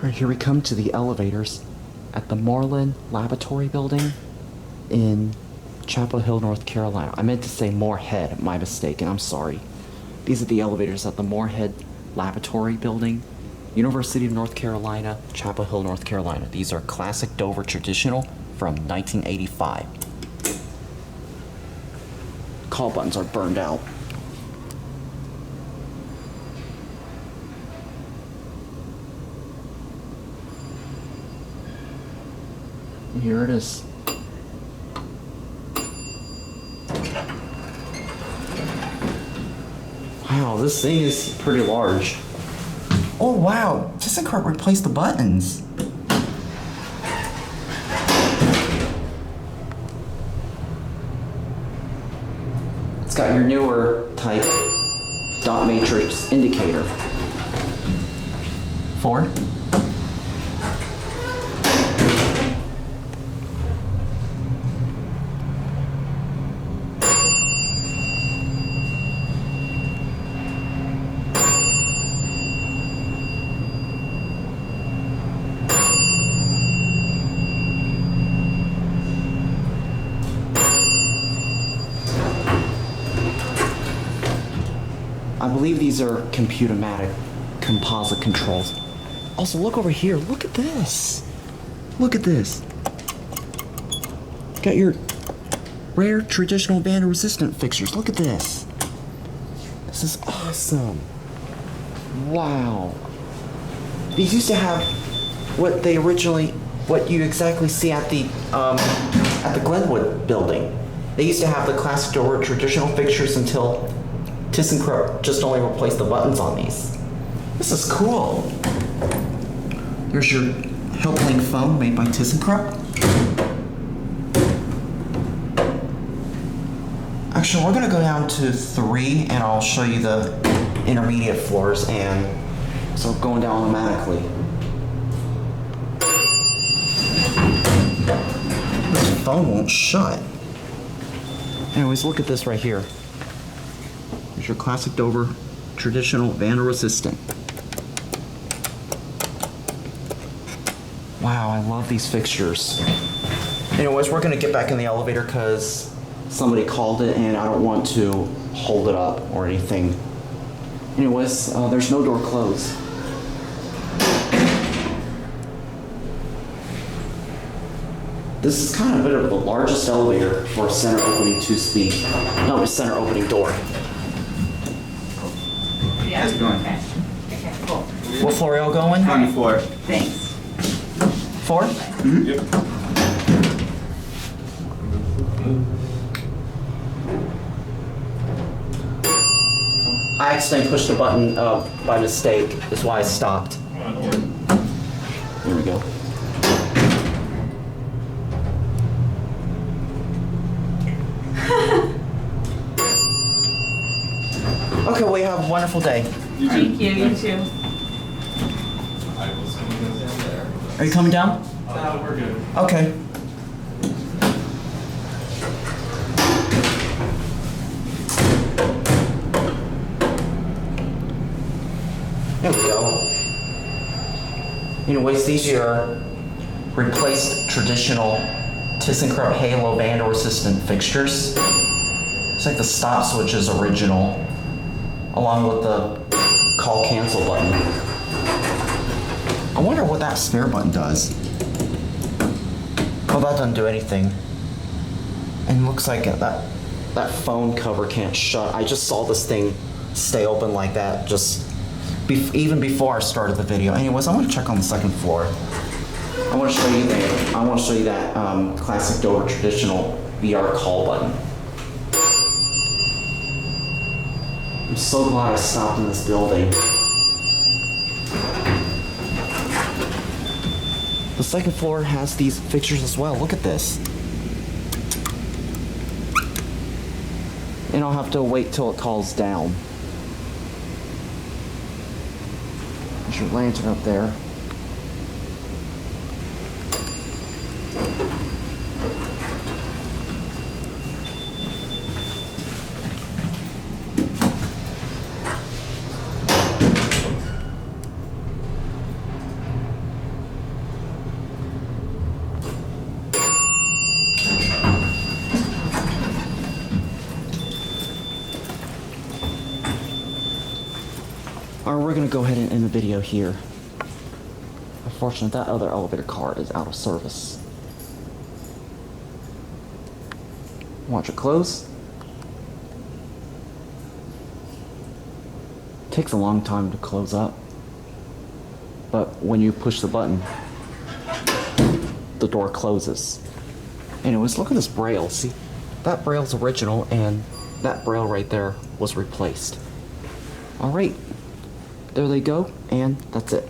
Alright, here we come to the elevators at the Morehead Laboratory building in Chapel Hill, North Carolina. I meant to say Morehead, my mistake, and I'm sorry. These are the elevators at the Morehead Laboratory building, University of North Carolina, Chapel Hill, North Carolina. These are classic Dover traditional from 1985. Call buttons are burned out. Here it is. Wow, this thing is pretty large. Oh wow, ThyssenKrupp replaced the buttons. It's got your newer type dot matrix indicator. Forward. I believe these are computer-matic composite controls. Also, look over here. Look at this. Look at this. Got your rare traditional vandal-resistant fixtures. Look at this. This is awesome. Wow. These used to have what you exactly see at the Glenwood building. They used to have the classic Dover traditional fixtures until ThyssenKrupp just only replaced the buttons on these. This is cool. Here's your HelpLink phone made by ThyssenKrupp. Actually, we're gonna go down to 3 and I'll show you the intermediate floors, and so going down automatically. This phone won't shut. Anyways, look at this right here. Here's your classic Dover traditional vandal-resistant. Wow, I love these fixtures. Anyways, we're gonna get back in the elevator because somebody called it and I don't want to hold it up or anything. Anyways, there's no door closed. This is kind of a bit of the largest elevator for a center opening 2-speed. No, a center opening door. Yeah. How's it going? Okay, cool. What floor are y'all going? 24. Thanks. 4? Mm-hmm. Yep. I accidentally pushed the button by mistake. That's why I stopped. There we go. Okay, well, you have a wonderful day. Thank you, you too. I will send you guys down there. Are you coming down? No, we're good. Okay. There we go. Anyways, these are replaced traditional ThyssenKrupp Halo vandal-resistant fixtures. It's like the stop switch is original, along with the call cancel button. I wonder what that spare button does. Well, that doesn't do anything. And looks like that phone cover can't shut. I just saw this thing stay open like that just even before I started the video. Anyways, I want to check on the second floor. I want to show you that classic Dover traditional VR call button. I'm so glad I stopped in this building. The second floor has these fixtures as well. Look at this. And I'll have to wait till it calls down. There's your lantern up there. Alright, we're gonna go ahead and end the video here. Unfortunately, that other elevator car is out of service. Watch it close. Takes a long time to close up. But when you push the button, the door closes. Anyways, look at this braille. See, that braille's original and that braille right there was replaced. Alright, there they go, and that's it.